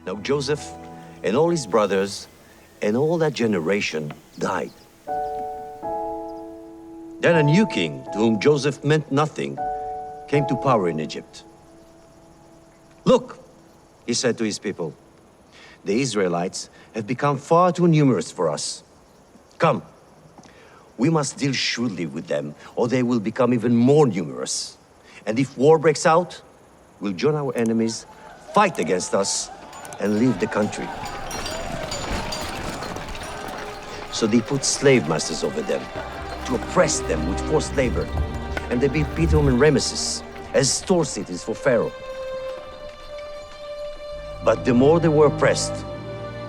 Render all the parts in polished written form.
Now Joseph and all his brothers and all that generation died. Then a new king, to whom Joseph meant nothing, came to power in Egypt. "Look," he said to his people, "the Israelites have become far too numerous for us. Come, we must deal shrewdly with them, or they will become even more numerous. And if war breaks out, we'll join our enemies, fight against us, and leave the country." So they put slave masters over them to oppress them with forced labor, and they built Pithom and Ramesses as store cities for Pharaoh. But the more they were oppressed,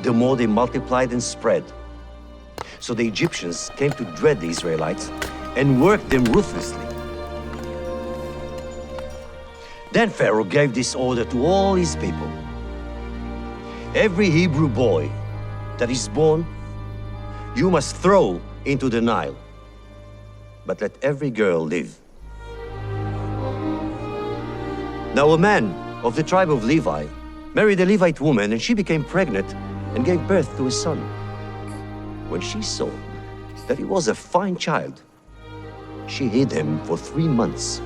the more they multiplied and spread. So the Egyptians came to dread the Israelites and worked them ruthlessly. Then Pharaoh gave this order to all his people: "Every Hebrew boy that is born, you must throw into the Nile, but let every girl live." Now a man of the tribe of Levi married a Levite woman, and she became pregnant and gave birth to a son. When she saw that he was a fine child, she hid him for 3 months.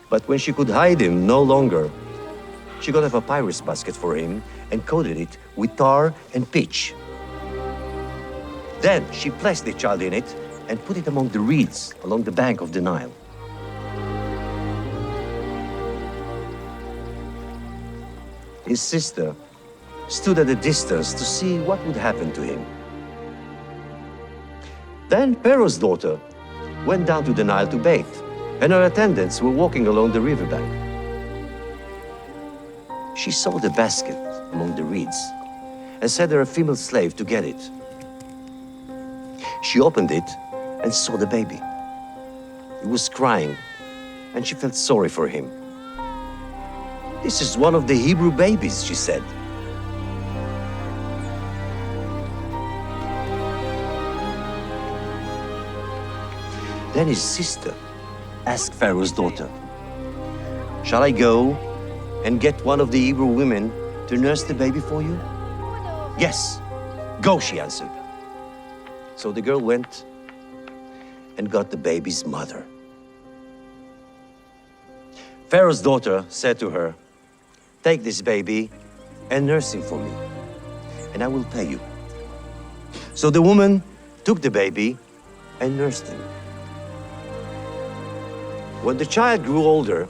But when she could hide him no longer, she got a papyrus basket for him and coated it with tar and pitch. Then she placed the child in it and put it among the reeds along the bank of the Nile. His sister stood at a distance to see what would happen to him. Then Pharaoh's daughter went down to the Nile to bathe, and her attendants were walking along the riverbank. She saw the basket among the reeds and sent her a female slave to get it. She opened it and saw the baby. He was crying, and she felt sorry for him. "This is one of the Hebrew babies," she said. Then his sister asked Pharaoh's daughter, "Shall I go and get one of the Hebrew women to nurse the baby for you?" "Yes, go," she answered. So the girl went and got the baby's mother. Pharaoh's daughter said to her, "Take this baby and nurse him for me, and I will pay you." So the woman took the baby and nursed him. When the child grew older,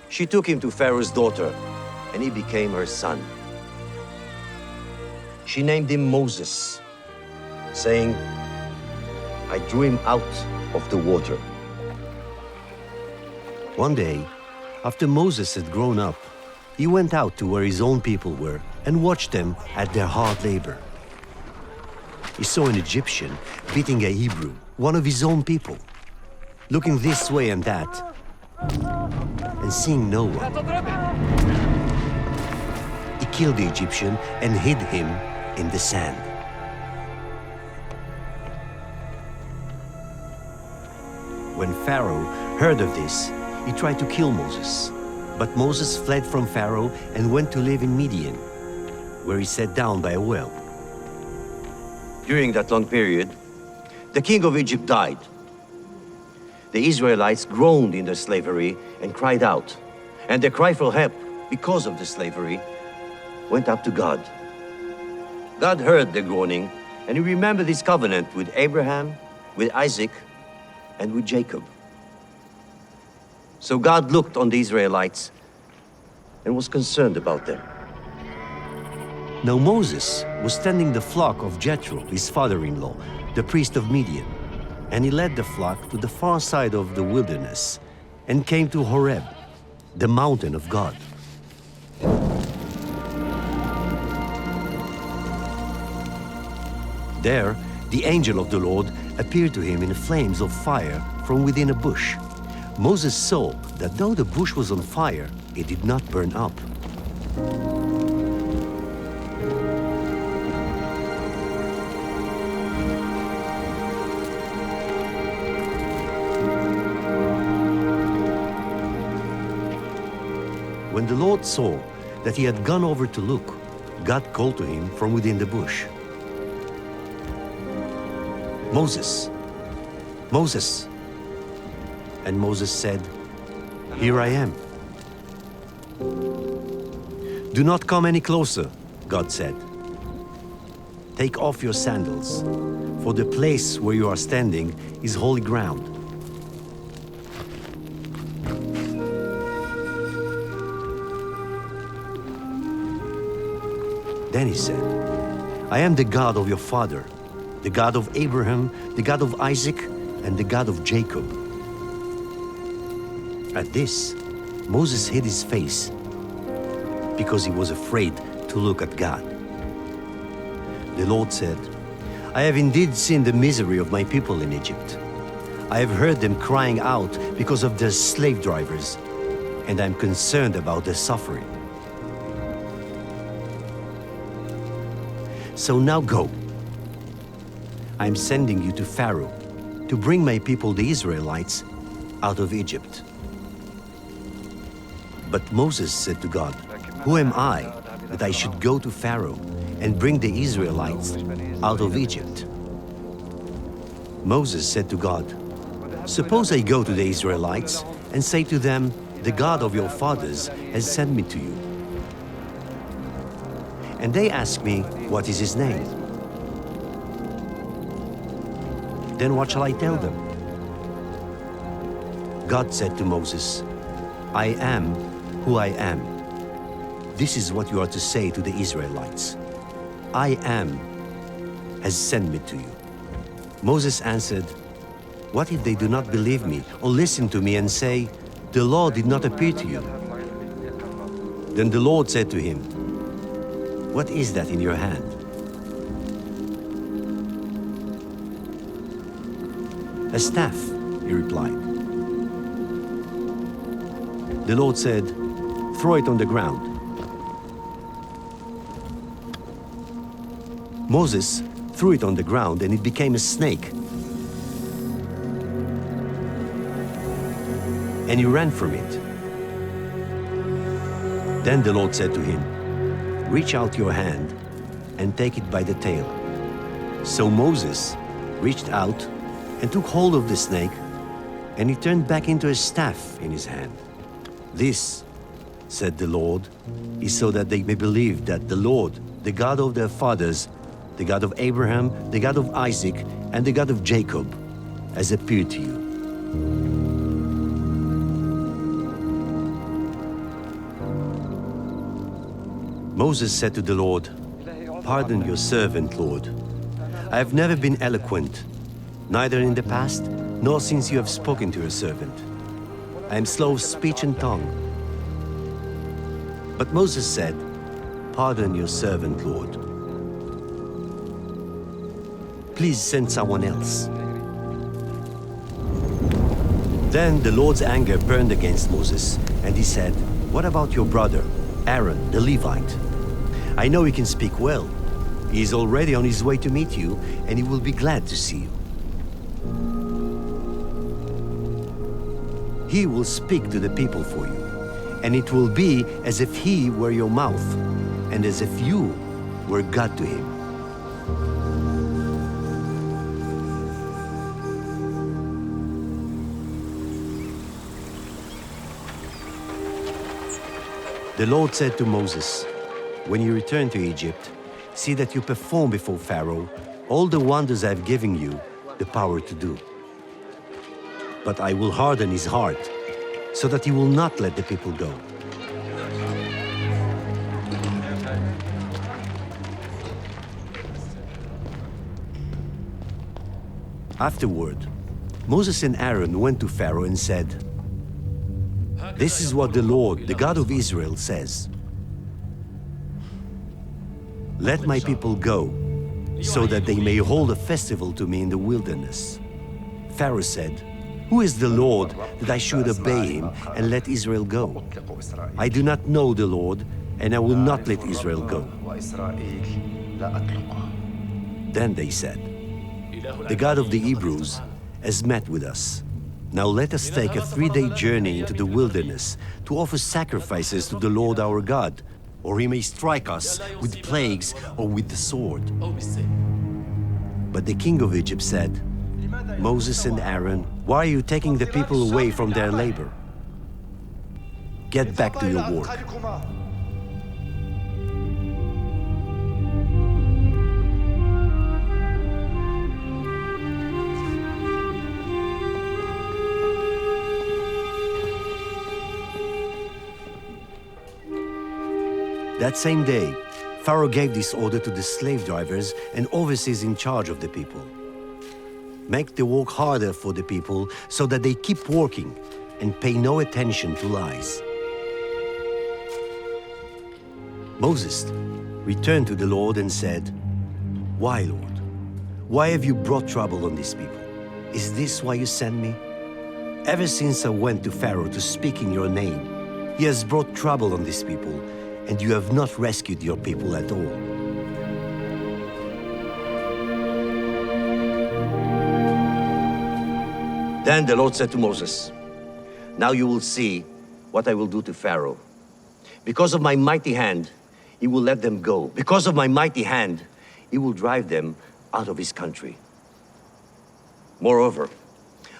she took him to Pharaoh's daughter, and he became her son. She named him Moses, saying, "I drew him out of the water." One day, after Moses had grown up, he went out to where his own people were and watched them at their hard labor. He saw an Egyptian beating a Hebrew, one of his own people, looking this way and that, and seeing no one. He killed the Egyptian and hid him in the sand. When Pharaoh heard of this, he tried to kill Moses. But Moses fled from Pharaoh and went to live in Midian, where he sat down by a well. During that long period, the king of Egypt died. The Israelites groaned in their slavery and cried out, and their cry for help because of the slavery went up to God. God heard their groaning, and he remembered his covenant with Abraham, with Isaac, and with Jacob. So God looked on the Israelites and was concerned about them. Now Moses was tending the flock of Jethro, his father-in-law, the priest of Midian, and he led the flock to the far side of the wilderness and came to Horeb, the mountain of God. There, the angel of the Lord appeared to him in flames of fire from within a bush. Moses saw that though the bush was on fire, it did not burn up. When the Lord saw that he had gone over to look, God called to him from within the bush, "Moses, Moses." And Moses said, "Here I am." "Do not come any closer," God said. "Take off your sandals, for the place where you are standing is holy ground." Then he said, "I am the God of your father, the God of Abraham, the God of Isaac, and the God of Jacob." At this, Moses hid his face because he was afraid to look at God. The Lord said, "I have indeed seen the misery of my people in Egypt. I have heard them crying out because of their slave drivers, and I am concerned about their suffering. So now go. I am sending you to Pharaoh to bring my people, the Israelites, out of Egypt." But Moses said to God, "Who am I that I should go to Pharaoh and bring the Israelites out of Egypt?" Moses said to God, "Suppose I go to the Israelites and say to them, 'The God of your fathers has sent me to you.' And they ask me, 'What is his name?' Then what shall I tell them?" God said to Moses, "I am who I am. This is what you are to say to the Israelites. 'I am has sent me to you.'" Moses answered, "What if they do not believe me or listen to me and say, 'The Lord did not appear to you'?" Then the Lord said to him, "What is that in your hand?" "A staff," he replied. The Lord said, "Throw it on the ground." Moses threw it on the ground and it became a snake. And he ran from it. Then the Lord said to him, "Reach out your hand and take it by the tail." So Moses reached out and took hold of the snake, and he turned back into a staff in his hand. "This," said the Lord, "is so that they may believe that the Lord, the God of their fathers, the God of Abraham, the God of Isaac, and the God of Jacob, has appeared to you." Moses said to the Lord, "Pardon your servant, Lord. I have never been eloquent, neither in the past, nor since you have spoken to your servant. I am slow of speech and tongue." But Moses said, "Pardon your servant, Lord. Please send someone else." Then the Lord's anger burned against Moses, and he said, "What about your brother, Aaron, the Levite? I know he can speak well. He is already on his way to meet you, and he will be glad to see you. He will speak to the people for you, and it will be as if he were your mouth, and as if you were God to him." The Lord said to Moses, "When you return to Egypt, see that you perform before Pharaoh all the wonders I have given you the power to do. But I will harden his heart, so that he will not let the people go." Afterward, Moses and Aaron went to Pharaoh and said, "This is what the Lord, the God of Israel, says. Let my people go, so that they may hold a festival to me in the wilderness." Pharaoh said, "Who is the Lord that I should obey him and let Israel go? I do not know the Lord, and I will not let Israel go." Then they said, "The God of the Hebrews has met with us." Now let us take a 3-day journey into the wilderness to offer sacrifices to the Lord our God, or he may strike us with plagues or with the sword. But the king of Egypt said, Moses and Aaron, why are you taking the people away from their labor? Get back to your work. That same day, Pharaoh gave this order to the slave drivers and overseers in charge of the people. Make the work harder for the people so that they keep working and pay no attention to lies. Moses returned to the Lord and said, Why, Lord? Why have you brought trouble on these people? Is this why you sent me? Ever since I went to Pharaoh to speak in your name, he has brought trouble on these people, and you have not rescued your people at all. Then the Lord said to Moses, Now you will see what I will do to Pharaoh. Because of my mighty hand, he will let them go. Because of my mighty hand, he will drive them out of his country. Moreover,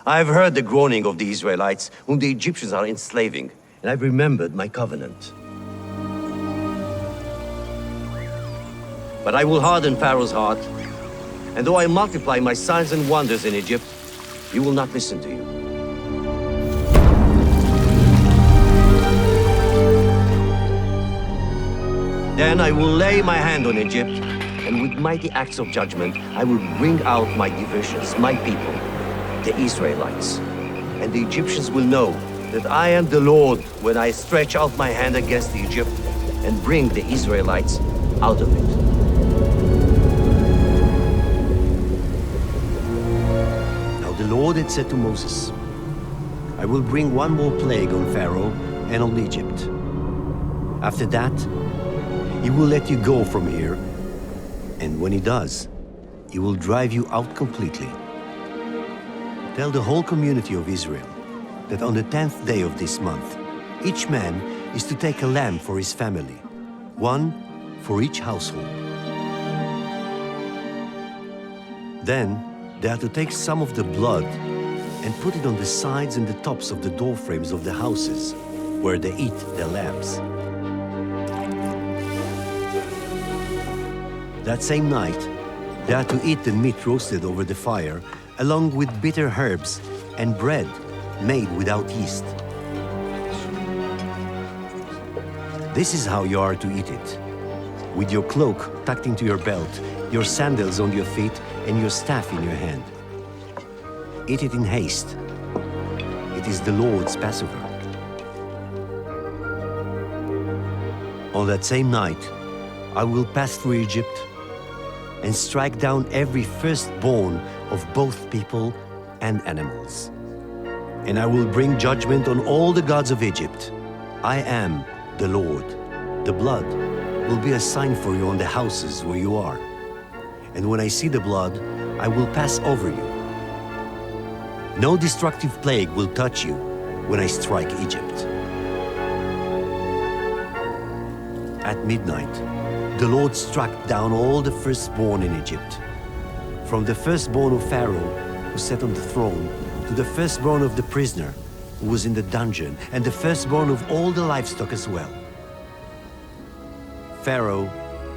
I have heard the groaning of the Israelites, whom the Egyptians are enslaving, and I've remembered my covenant. But I will harden Pharaoh's heart, and though I multiply my signs and wonders in Egypt, he will not listen to you. Then I will lay my hand on Egypt, and with mighty acts of judgment, I will bring out my divisions, my people, the Israelites. And the Egyptians will know that I am the Lord when I stretch out my hand against Egypt and bring the Israelites out of it. The Lord had said to Moses, I will bring one more plague on Pharaoh and on Egypt. After that, he will let you go from here, and when he does, he will drive you out completely. Tell the whole community of Israel that on the 10th day of this month, each man is to take a lamb for his family, one for each household. Then, they are to take some of the blood and put it on the sides and the tops of the door frames of the houses where they eat their lambs. That same night, they are to eat the meat roasted over the fire, along with bitter herbs and bread made without yeast. This is how you are to eat it, with your cloak tucked into your belt, your sandals on your feet, and your staff in your hand. Eat it in haste. It is the Lord's Passover. On that same night, I will pass through Egypt and strike down every firstborn of both people and animals. And I will bring judgment on all the gods of Egypt. I am the Lord. The blood will be a sign for you on the houses where you are. And when I see the blood, I will pass over you. No destructive plague will touch you when I strike Egypt. At midnight, the Lord struck down all the firstborn in Egypt, from the firstborn of Pharaoh, who sat on the throne, to the firstborn of the prisoner, who was in the dungeon, and the firstborn of all the livestock as well. Pharaoh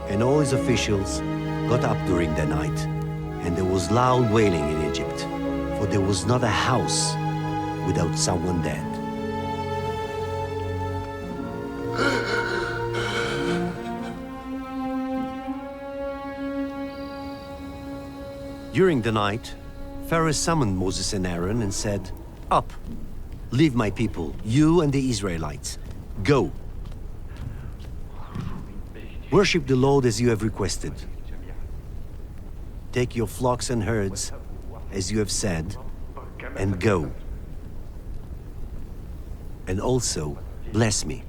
and all his officials got up during the night, and there was loud wailing in Egypt, for there was not a house without someone dead. During the night, Pharaoh summoned Moses and Aaron and said, Up, leave my people, you and the Israelites. Go. Worship the Lord as you have requested. Take your flocks and herds, as you have said, and go. And also, bless me.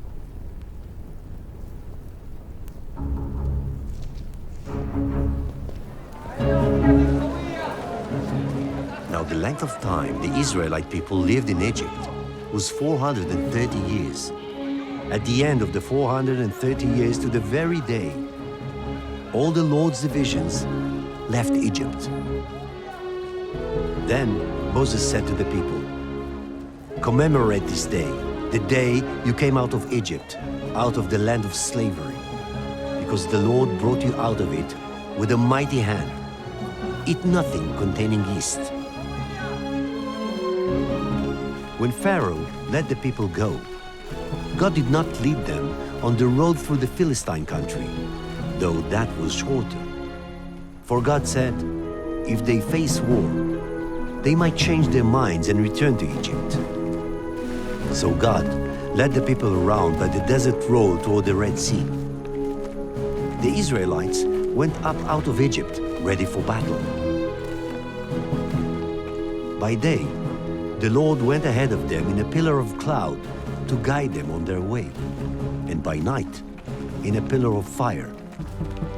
Now the length of time the Israelite people lived in Egypt was 430 years. At the end of the 430 years to the very day, all the Lord's divisions left Egypt. Then Moses said to the people, "Commemorate this day, the day you came out of Egypt, out of the land of slavery, because the Lord brought you out of it with a mighty hand. Eat nothing containing yeast." When Pharaoh let the people go, God did not lead them on the road through the Philistine country, though that was shorter. For God said, if they face war, they might change their minds and return to Egypt. So God led the people around by the desert road toward the Red Sea. The Israelites went up out of Egypt, ready for battle. By day, the Lord went ahead of them in a pillar of cloud to guide them on their way, and by night, in a pillar of fire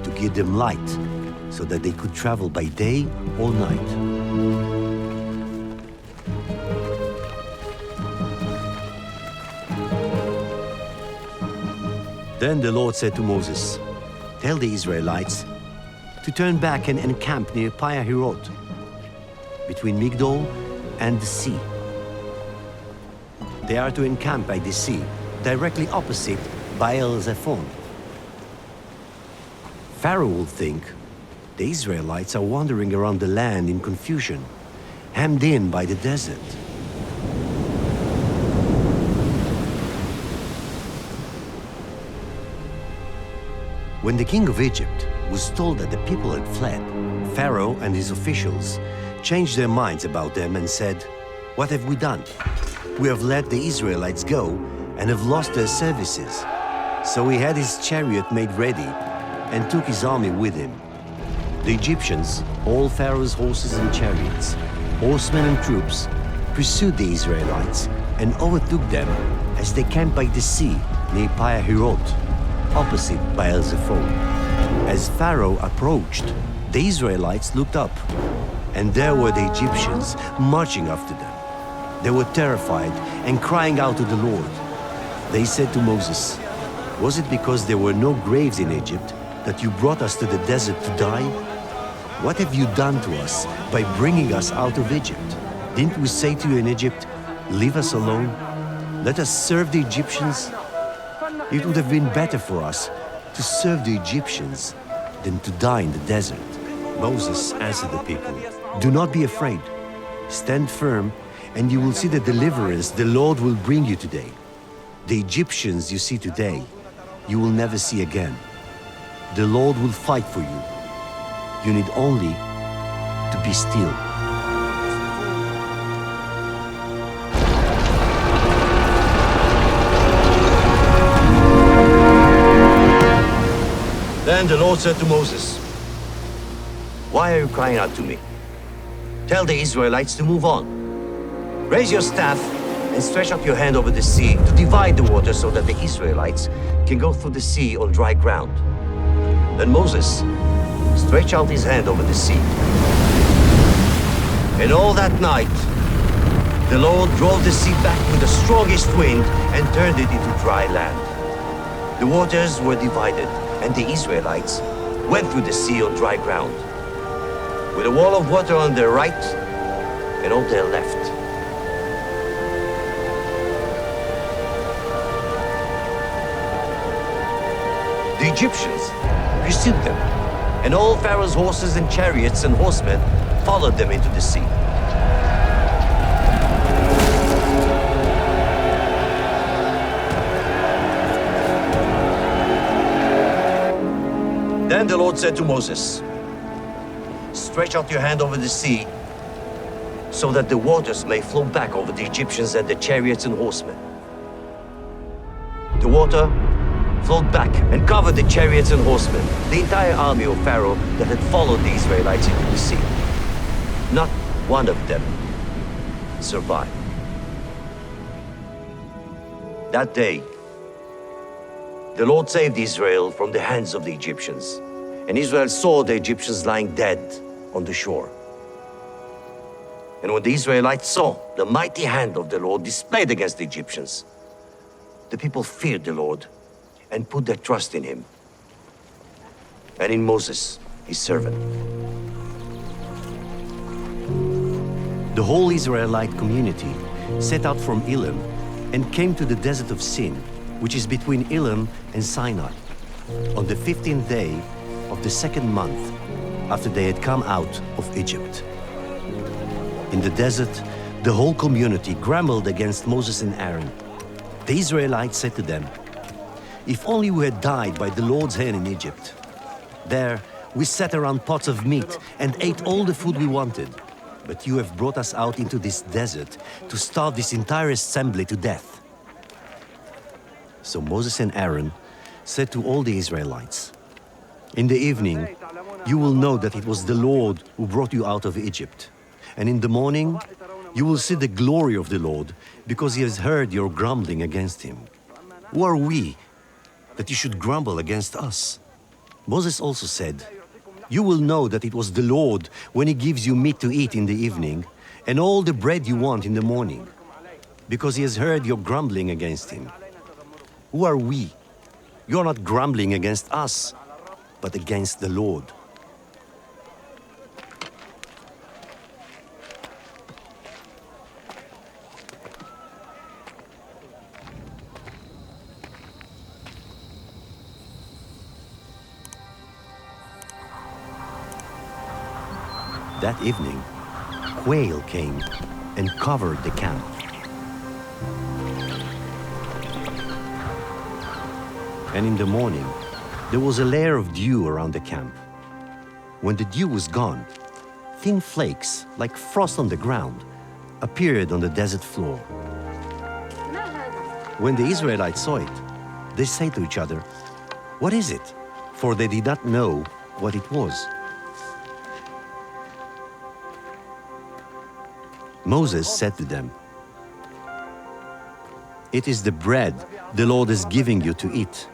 to give them light, so that they could travel by day or night. Then the Lord said to Moses, "Tell the Israelites to turn back and encamp near Pi-Hahiroth, between Migdol and the sea. They are to encamp by the sea, directly opposite Baal-Zephon. Pharaoh will think the Israelites are wandering around the land in confusion, hemmed in by the desert. When the king of Egypt was told that the people had fled, Pharaoh and his officials changed their minds about them and said, "What have we done? We have let the Israelites go and have lost their services." So he had his chariot made ready and took his army with him. The Egyptians, all Pharaoh's horses and chariots, horsemen and troops, pursued the Israelites and overtook them as they camped by the sea near Pi-Hahiroth, opposite Baal-Zephon. As Pharaoh approached, the Israelites looked up, and there were the Egyptians marching after them. They were terrified and crying out to the Lord. They said to Moses, "Was it because there were no graves in Egypt that you brought us to the desert to die? What have you done to us by bringing us out of Egypt? Didn't we say to you in Egypt, 'Leave us alone. Let us serve the Egyptians'? It would have been better for us to serve the Egyptians than to die in the desert." Moses answered the people, "Do not be afraid. Stand firm, and you will see the deliverance the Lord will bring you today. The Egyptians you see today, you will never see again. The Lord will fight for you. You need only to be still." Then the Lord said to Moses, "Why are you crying out to me? Tell the Israelites to move on. Raise your staff and stretch out your hand over the sea to divide the water so that the Israelites can go through the sea on dry ground." Then Moses stretched out his hand over the sea. And all that night, the Lord drove the sea back with the strongest wind and turned it into dry land. The waters were divided, and the Israelites went through the sea on dry ground, with a wall of water on their right and on their left. The Egyptians pursued them, and all Pharaoh's horses and chariots and horsemen followed them into the sea. Then the Lord said to Moses, "Stretch out your hand over the sea so that the waters may flow back over the Egyptians and the chariots and horsemen." The water flowed back and covered the chariots and horsemen, the entire army of Pharaoh that had followed the Israelites into the sea. Not one of them survived. That day, the Lord saved Israel from the hands of the Egyptians, and Israel saw the Egyptians lying dead on the shore. And when the Israelites saw the mighty hand of the Lord displayed against the Egyptians, the people feared the Lord and put their trust in him and in Moses, his servant. The whole Israelite community set out from Elim and came to the desert of Sin, which is between Elim and Sinai, on the 15th day of the second month after they had come out of Egypt. In the desert, the whole community grumbled against Moses and Aaron. The Israelites said to them, "If only we had died by the Lord's hand in Egypt. There, we sat around pots of meat and ate all the food we wanted. But you have brought us out into this desert to starve this entire assembly to death." So Moses and Aaron said to all the Israelites, "In the evening, you will know that it was the Lord who brought you out of Egypt. And in the morning, you will see the glory of the Lord, because he has heard your grumbling against him. Who are we that you should grumble against us?" Moses also said, "You will know that it was the Lord when he gives you meat to eat in the evening, and all the bread you want in the morning, because he has heard your grumbling against him. Who are we? You are not grumbling against us, but against the Lord." That evening, quail came and covered the camp. And in the morning, there was a layer of dew around the camp. When the dew was gone, thin flakes, like frost on the ground, appeared on the desert floor. When the Israelites saw it, they said to each other, "What is it?" For they did not know what it was. Moses said to them, "It is the bread the Lord is giving you to eat."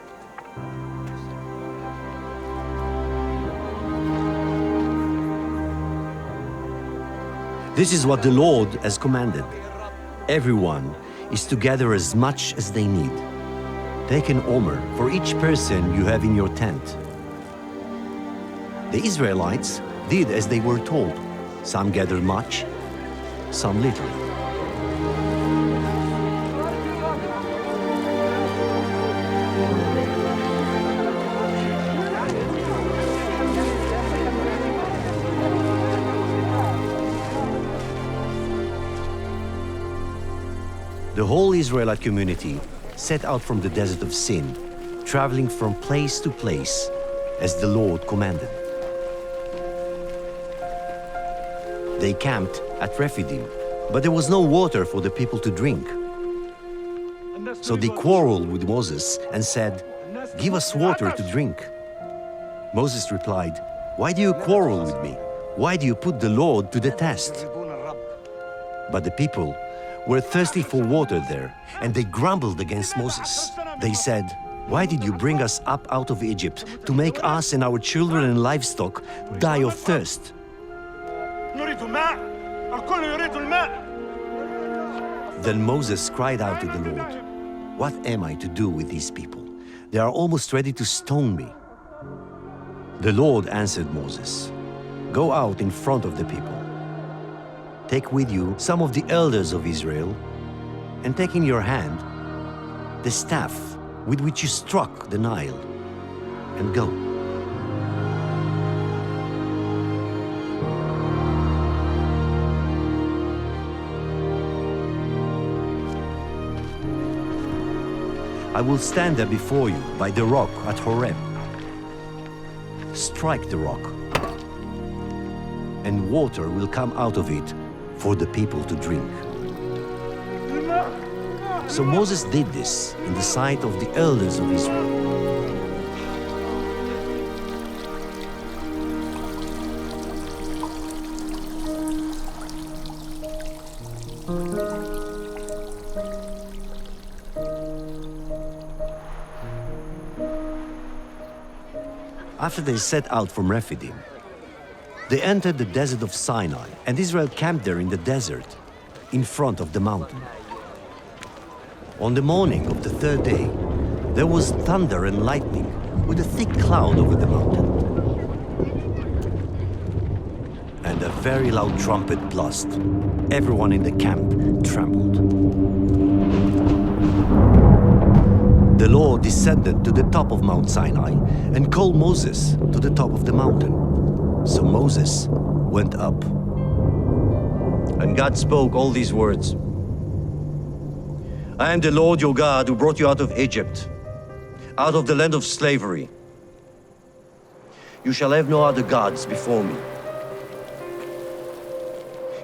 This is what the Lord has commanded. Everyone is to gather as much as they need. Take an omer for each person you have in your tent. The Israelites did as they were told. Some gathered much, some little. The whole Israelite community set out from the desert of Sin, traveling from place to place as the Lord commanded. They camped at Rephidim, but there was no water for the people to drink. So they quarreled with Moses and said, "Give us water to drink." Moses replied, "Why do you quarrel with me? Why do you put the Lord to the test?" But the people were thirsty for water there, and they grumbled against Moses. They said, "Why did you bring us up out of Egypt to make us and our children and livestock die of thirst?" Then Moses cried out to the Lord, "What am I to do with these people? They are almost ready to stone me." The Lord answered Moses, "Go out in front of the people. Take with you some of the elders of Israel, and take in your hand the staff with which you struck the Nile, and go." I will stand there before you by the rock at Horeb. Strike the rock, and water will come out of it for the people to drink. So Moses did this in the sight of the elders of Israel. After they set out from Rephidim, They entered the desert of Sinai, and Israel camped there in the desert, in front of the mountain. On the morning of the third day, there was thunder and lightning, with a thick cloud over the mountain. And a very loud trumpet blast. Everyone in the camp trembled. The Lord descended to the top of Mount Sinai and called Moses to the top of the mountain. So Moses went up. And God spoke all these words. I am the Lord your God who brought you out of Egypt, out of the land of slavery. You shall have no other gods before me.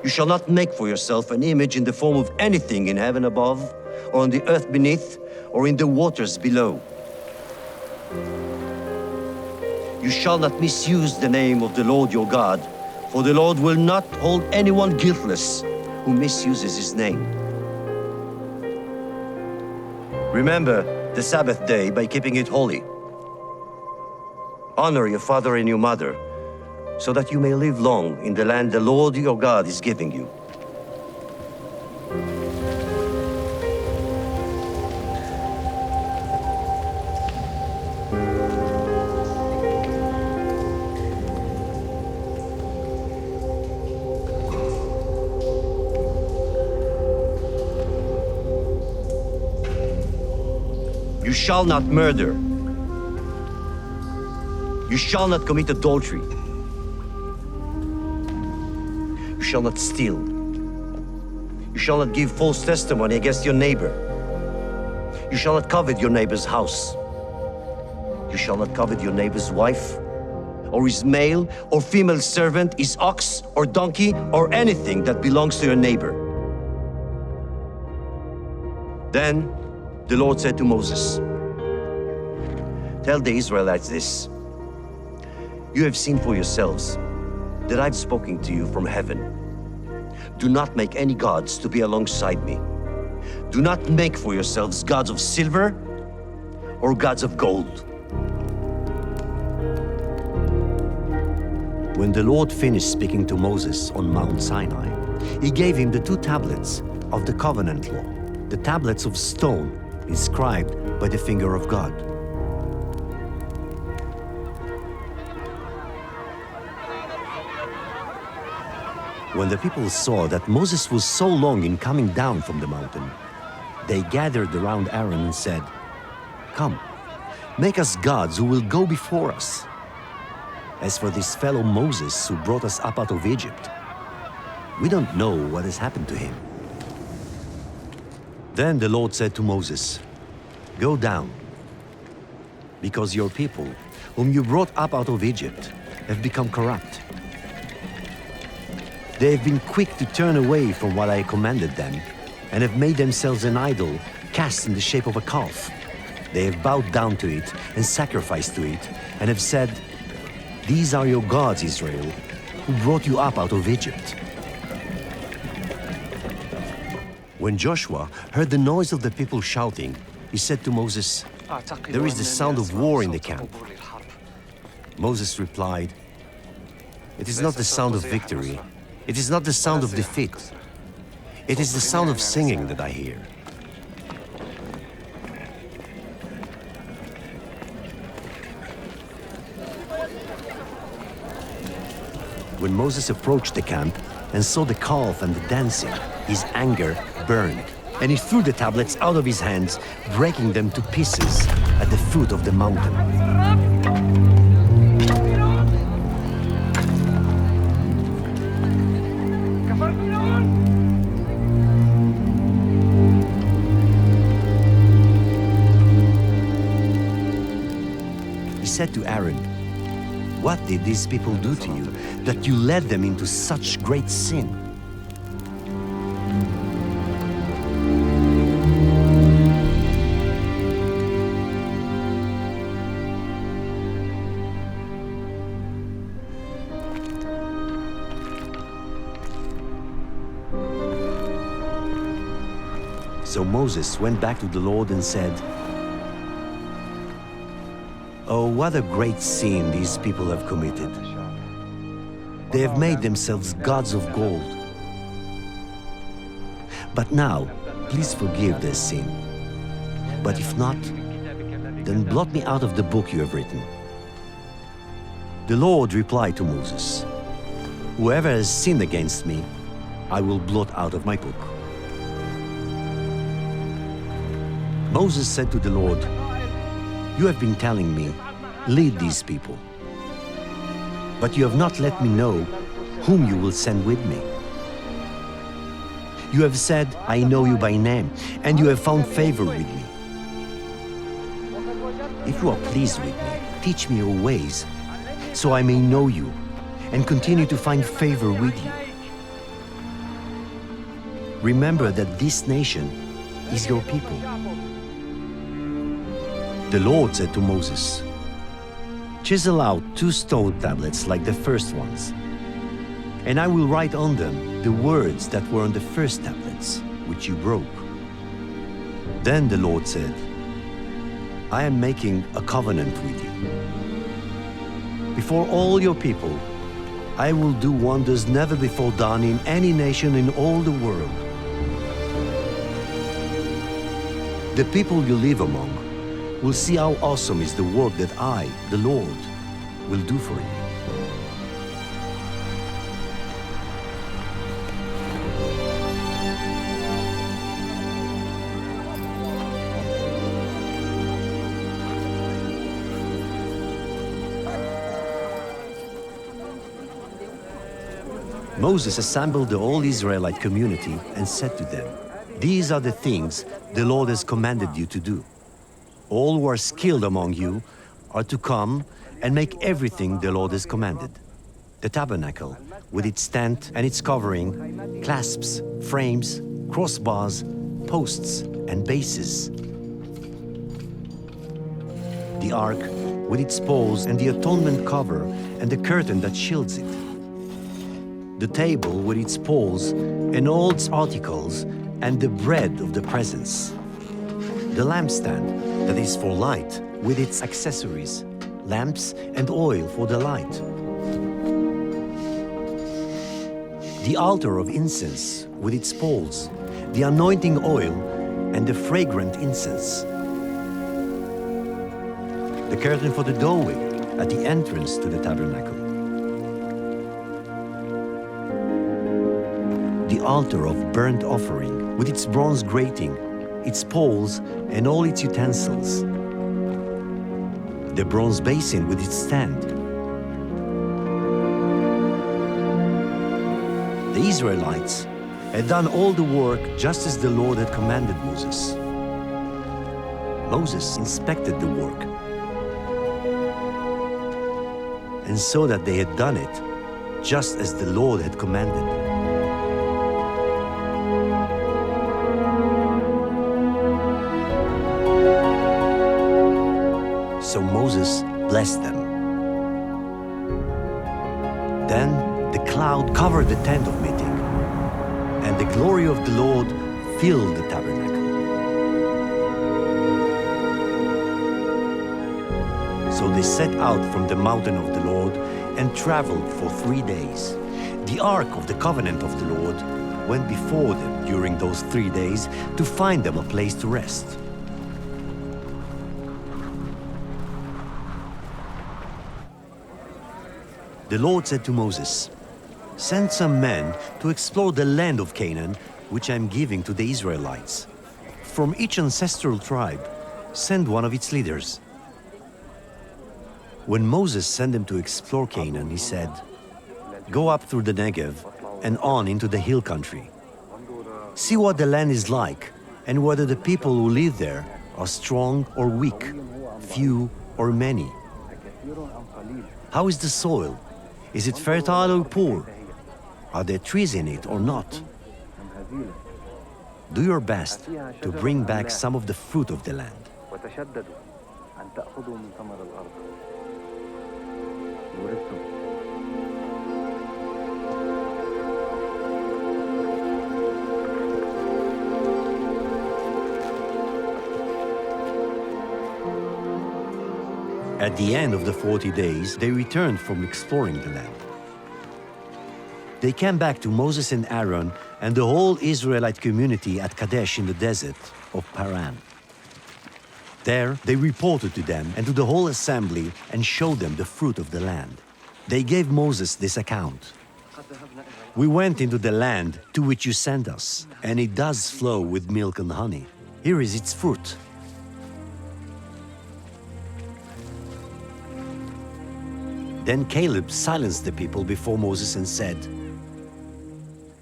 You shall not make for yourself an image in the form of anything in heaven above, or on the earth beneath, or in the waters below. You shall not misuse the name of the Lord your God, for the Lord will not hold anyone guiltless who misuses his name. Remember the Sabbath day by keeping it holy. Honor your father and your mother, so that you may live long in the land the Lord your God is giving you. You shall not murder. You shall not commit adultery. You shall not steal. You shall not give false testimony against your neighbor. You shall not covet your neighbor's house. You shall not covet your neighbor's wife, or his male or female servant, his ox or donkey, or anything that belongs to your neighbor. Then the Lord said to Moses, tell the Israelites this. You have seen for yourselves that I've spoken to you from heaven. Do not make any gods to be alongside me. Do not make for yourselves gods of silver or gods of gold. When the Lord finished speaking to Moses on Mount Sinai, he gave him the 2 tablets of the covenant law, the tablets of stone inscribed by the finger of God. When the people saw that Moses was so long in coming down from the mountain, they gathered around Aaron and said, come, make us gods who will go before us. As for this fellow Moses who brought us up out of Egypt, we don't know what has happened to him. Then the Lord said to Moses, go down, because your people, whom you brought up out of Egypt, have become corrupt. They have been quick to turn away from what I commanded them, and have made themselves an idol cast in the shape of a calf. They have bowed down to it and sacrificed to it, and have said, these are your gods, Israel, who brought you up out of Egypt. When Joshua heard the noise of the people shouting, he said to Moses, there is the sound of war in the camp. Moses replied, it is not the sound of victory. It is not the sound of defeat. It is the sound of singing that I hear. When Moses approached the camp and saw the calf and the dancing, his anger burned, and he threw the tablets out of his hands, breaking them to pieces at the foot of the mountain. He said to Aaron, what did these people do to you, that you led them into such great sin? So Moses went back to the Lord and said, oh, what a great sin these people have committed. They have made themselves gods of gold. But now, please forgive their sin. But if not, then blot me out of the book you have written." The Lord replied to Moses, "Whoever has sinned against me, I will blot out of my book." Moses said to the Lord, "You have been telling me, 'Lead these people.' But you have not let me know whom you will send with me. You have said, 'I know you by name,' and you have found favor with me. If you are pleased with me, teach me your ways, so I may know you and continue to find favor with you. Remember that this nation is your people." The Lord said to Moses, "Chisel out 2 stone tablets like the first ones, and I will write on them the words that were on the first tablets, which you broke." Then the Lord said, "I am making a covenant with you. Before all your people, I will do wonders never before done in any nation in all the world. The people you live among will see how awesome is the work that I, the Lord, will do for you." Moses assembled the whole Israelite community and said to them, "These are the things the Lord has commanded you to do. All who are skilled among you are to come and make everything the Lord has commanded: the tabernacle with its tent and its covering, clasps, frames, crossbars, posts, and bases, the ark with its poles and the atonement cover and the curtain that shields it, the table with its poles and all its articles, and the bread of the presence, the lampstand that is for light with its accessories, lamps and oil for the light, the altar of incense with its poles, the anointing oil and the fragrant incense, the curtain for the doorway at the entrance to the tabernacle, the altar of burnt offering with its bronze grating, its poles and all its utensils, the bronze basin with its stand. The Israelites had done all the work just as the Lord had commanded Moses. Moses inspected the work and saw that they had done it just as the Lord had commanded. So Moses blessed them. Then the cloud covered the tent of meeting, and the glory of the Lord filled the tabernacle. So they set out from the mountain of the Lord and traveled for 3 days. The ark of the covenant of the Lord went before them during those 3 days to find them a place to rest. The Lord said to Moses, "Send some men to explore the land of Canaan, which I am giving to the Israelites. From each ancestral tribe, send one of its leaders." When Moses sent them to explore Canaan, he said, "Go up through the Negev and on into the hill country. See what the land is like, and whether the people who live there are strong or weak, few or many. How is the soil? Is it fertile or poor? Are there trees in it or not? Do your best to bring back some of the fruit of the land." At the end of the 40 days, they returned from exploring the land. They came back to Moses and Aaron and the whole Israelite community at Kadesh in the desert of Paran. There, they reported to them and to the whole assembly and showed them the fruit of the land. They gave Moses this account. We went into the land to which you sent us, and it does flow with milk and honey. Here is its fruit. Then Caleb silenced the people before Moses and said,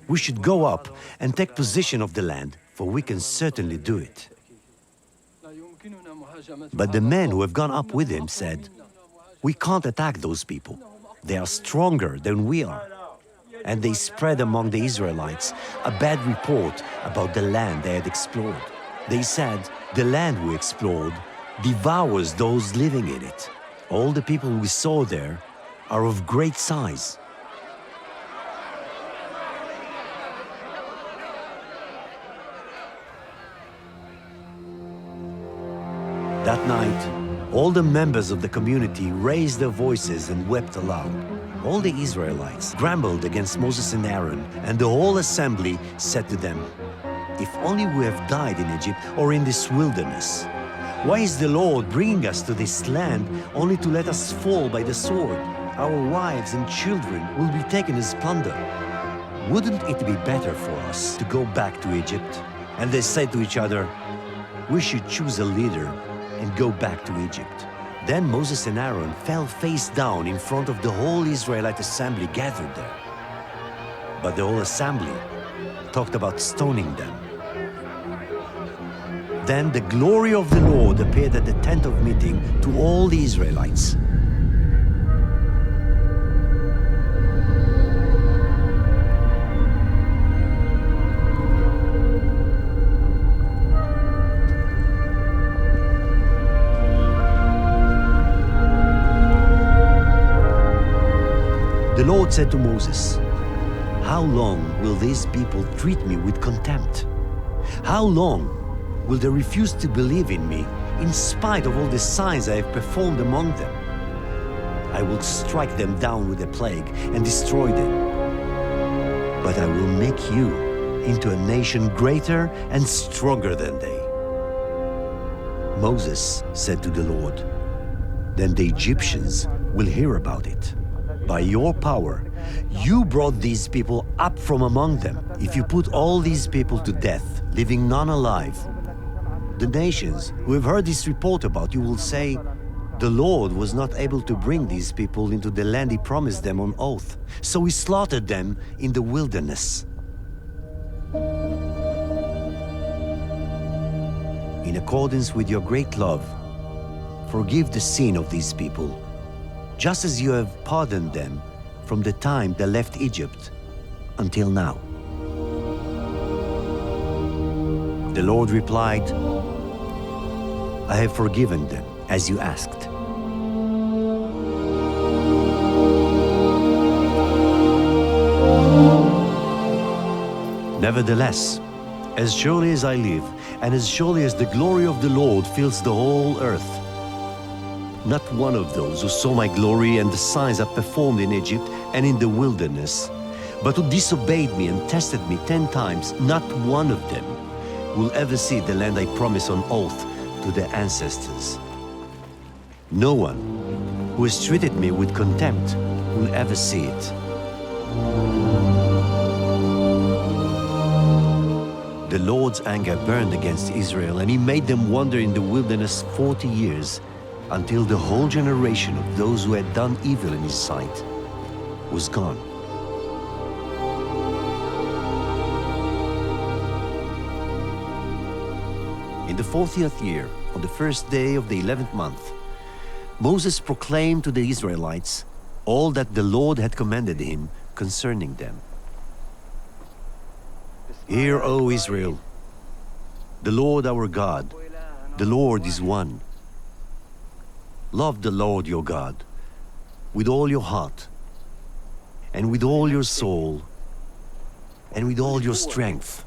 "We should go up and take possession of the land, for we can certainly do it." But the men who have gone up with him said, "We can't attack those people. They are stronger than we are." And they spread among the Israelites a bad report about the land they had explored. They said, "The land we explored devours those living in it. All the people we saw there are of great size." That night, all the members of the community raised their voices and wept aloud. All the Israelites grumbled against Moses and Aaron, and the whole assembly said to them, "If only we have died in Egypt or in this wilderness. Why is the Lord bringing us to this land only to let us fall by the sword? Our wives and children will be taken as plunder. Wouldn't it be better for us to go back to Egypt?" And they said to each other, "We should choose a leader and go back to Egypt." Then Moses and Aaron fell face down in front of the whole Israelite assembly gathered there. But the whole assembly talked about stoning them. Then the glory of the Lord appeared at the tent of meeting to all the Israelites. The Lord said to Moses, "How long will these people treat me with contempt? How long will they refuse to believe in me in spite of all the signs I have performed among them? I will strike them down with a plague and destroy them. But I will make you into a nation greater and stronger than they." Moses said to the Lord, "Then the Egyptians will hear about it. By your power, you brought these people up from among them. If you put all these people to death, leaving none alive, the nations who have heard this report about you will say, 'The Lord was not able to bring these people into the land he promised them on oath, so he slaughtered them in the wilderness.' In accordance with your great love, forgive the sin of these people, just as you have pardoned them from the time they left Egypt until now." The Lord replied, "I have forgiven them, as you asked." Nevertheless, as surely as I live, and as surely as the glory of the Lord fills the whole earth, not one of those who saw my glory and the signs I performed in Egypt and in the wilderness, but who disobeyed me and tested me 10 times, not one of them will ever see the land I promised on oath to their ancestors. No one who has treated me with contempt will ever see it. The Lord's anger burned against Israel, and he made them wander in the wilderness 40 years, until the whole generation of those who had done evil in his sight was gone. In the 40th year, on the first day of the 11th month, Moses proclaimed to the Israelites all that the Lord had commanded him concerning them. "Hear, O Israel, the Lord our God, the Lord is one. Love the Lord your God with all your heart, and with all your soul, and with all your strength.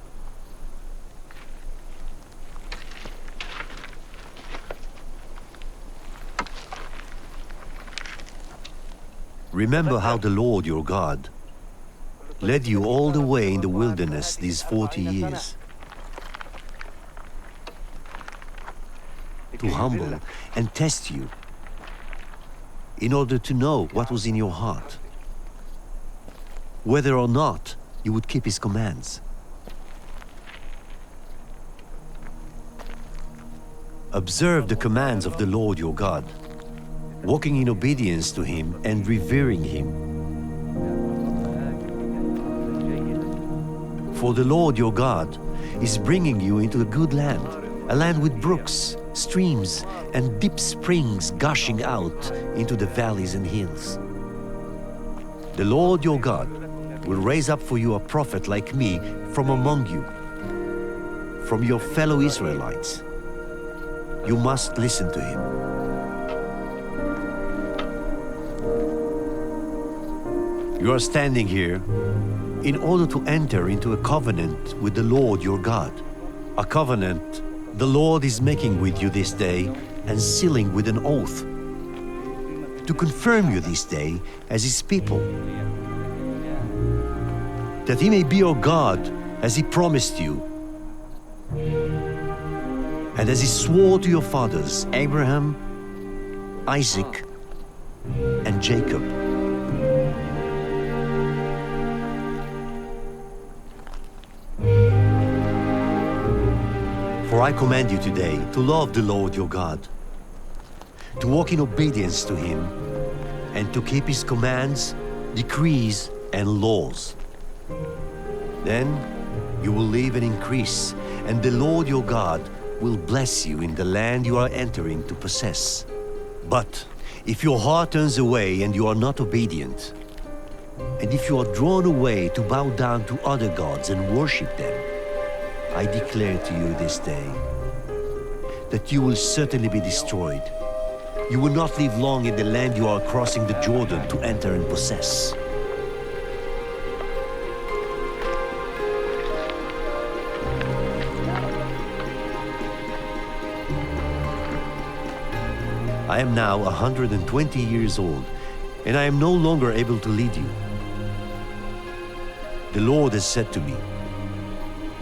Remember how the Lord your God led you all the way in the wilderness these 40 years, to humble and test you, in order to know what was in your heart, whether or not you would keep his commands. Observe the commands of the Lord your God, walking in obedience to him and revering him. For the Lord your God is bringing you into a good land, a land with brooks, streams, and deep springs gushing out into the valleys and hills. The Lord your God will raise up for you a prophet like me from among you, from your fellow Israelites. You must listen to him. You are standing here in order to enter into a covenant with the Lord your God, a covenant the Lord is making with you this day and sealing with an oath, to confirm you this day as his people, that he may be your God as he promised you, and as he swore to your fathers, Abraham, Isaac, and Jacob. For I command you today to love the Lord your God, to walk in obedience to him, and to keep his commands, decrees, and laws. Then you will live and increase, and the Lord your God will bless you in the land you are entering to possess. But if your heart turns away and you are not obedient, and if you are drawn away to bow down to other gods and worship them, I declare to you this day that you will certainly be destroyed. You will not live long in the land you are crossing the Jordan to enter and possess. I am now 120 years old, and I am no longer able to lead you. The Lord has said to me,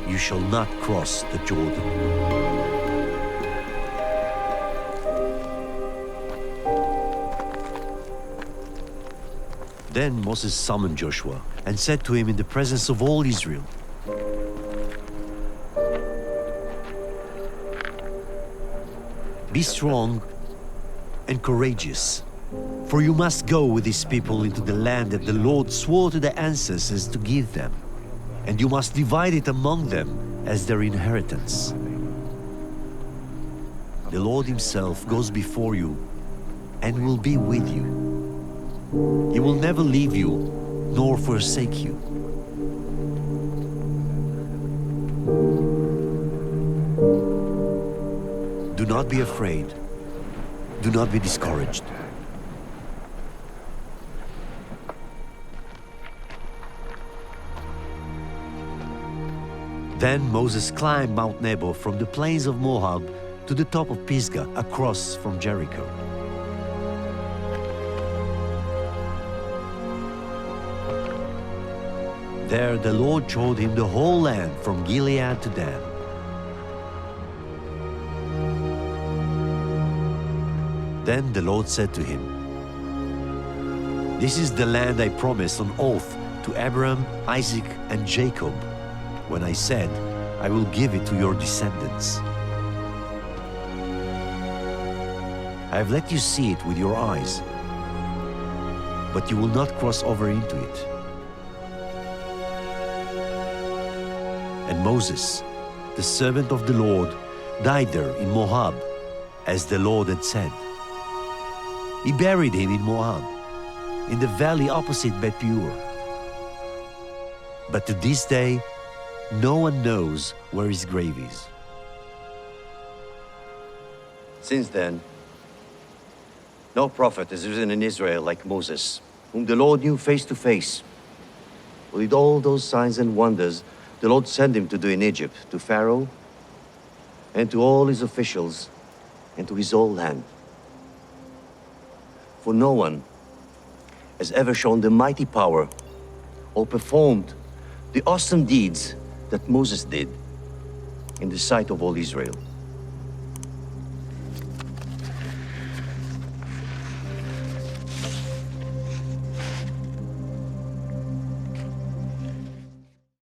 you shall not cross the Jordan. Then Moses summoned Joshua and said to him in the presence of all Israel, be strong and courageous, for you must go with these people into the land that the Lord swore to their ancestors to give them, and you must divide it among them as their inheritance. The Lord himself goes before you and will be with you. He will never leave you nor forsake you. Do not be afraid. Do not be discouraged. Then Moses climbed Mount Nebo from the plains of Moab to the top of Pisgah across from Jericho. There the Lord showed him the whole land from Gilead to Dan. Then the Lord said to him, this is the land I promised on oath to Abraham, Isaac, and Jacob, when I said, I will give it to your descendants. I have let you see it with your eyes, but you will not cross over into it. And Moses, the servant of the Lord, died there in Moab, as the Lord had said. He buried him in Moab, in the valley opposite Bet Peor. But to this day, no one knows where his grave is. Since then, no prophet has risen in Israel like Moses, whom the Lord knew face to face. With all those signs and wonders the Lord sent him to do in Egypt, to Pharaoh, and to all his officials, and to his whole land. For no one has ever shown the mighty power or performed the awesome deeds that Moses did in the sight of all Israel.